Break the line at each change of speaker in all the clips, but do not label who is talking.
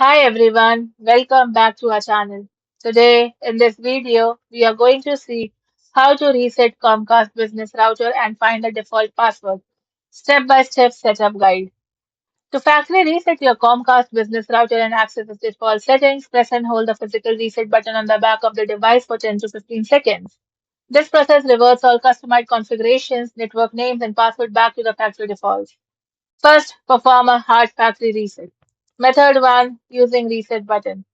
Hi everyone, welcome back to our channel. Today in this video, we are going to see how to reset Comcast Business router and find the default password. Step-by-step setup guide. To factory reset your Comcast Business router and access its default settings, press and hold the physical reset button on the back of the device for 10 to 15 seconds. This process reverts all customized configurations, network names, and password back to the factory defaults. First, perform a hard factory reset. Method 1. Using reset button.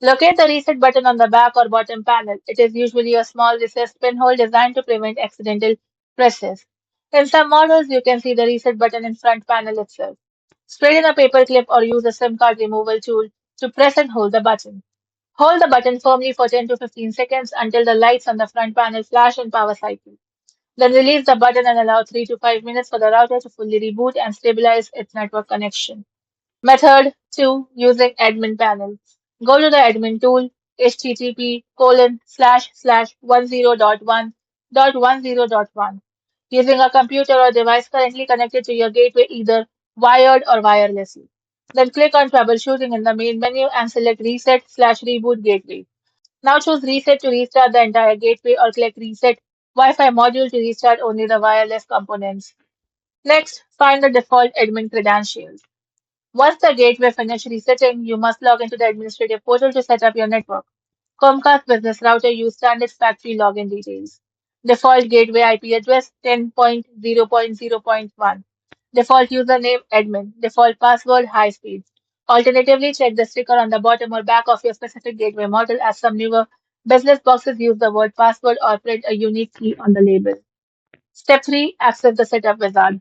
Locate the reset button on the back or bottom panel. It is usually a small recessed pinhole designed to prevent accidental presses. In some models, you can see the reset button in front panel itself. Straighten a paper clip or use a SIM card removal tool to press and hold the button. Hold the button firmly for 10 to 15 seconds until the lights on the front panel flash and power cycle. Then release the button and allow 3 to 5 minutes for the router to fully reboot and stabilize its network connection. Method 2. Using admin panel. Go to the admin tool, http://10.1.10.1. Using a computer or device currently connected to your gateway either wired or wirelessly. Then click on Troubleshooting in the main menu and select Reset/Reboot Gateway. Now choose Reset to restart the entire gateway or click Reset Wi-Fi module to restart only the wireless components. Next, find the default admin credentials. Once the gateway finishes resetting, you must log into the administrative portal to set up your network. Comcast Business Router use standard factory login details. Default gateway IP address 10.0.0.1. Default username admin. Default password high speed. Alternatively, check the sticker on the bottom or back of your specific gateway model as some newer business boxes use the word password or print a unique key on the label. Step 3. Access the setup wizard.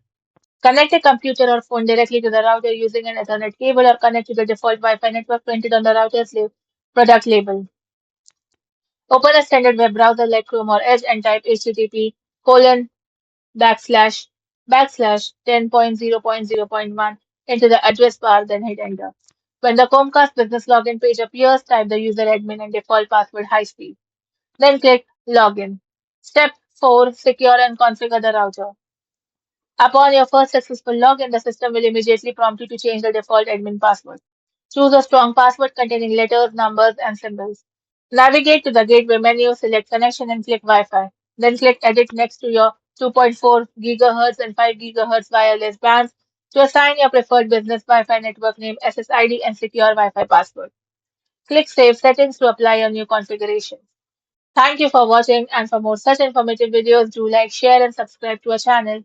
Connect a computer or phone directly to the router using an Ethernet cable or connect to the default Wi-Fi network printed on the router's product label. Open a standard web browser like Chrome or Edge and type http colon backslash backslash 10.0.0.1 into the address bar, then hit enter. When the Comcast business login page appears, type the user admin and default password high speed. Then click login. Step 4. Secure and configure the router. Upon your first successful login, the system will immediately prompt you to change the default admin password. Choose a strong password containing letters, numbers, and symbols. Navigate to the gateway menu, select connection, and click Wi-Fi. Then click Edit next to your 2.4 GHz and 5 GHz wireless bands to assign your preferred business Wi-Fi network name, SSID, and secure Wi-Fi password. Click Save Settings to apply your new configuration. Thank you for watching, and for more such informative videos, do like, share, and subscribe to our channel.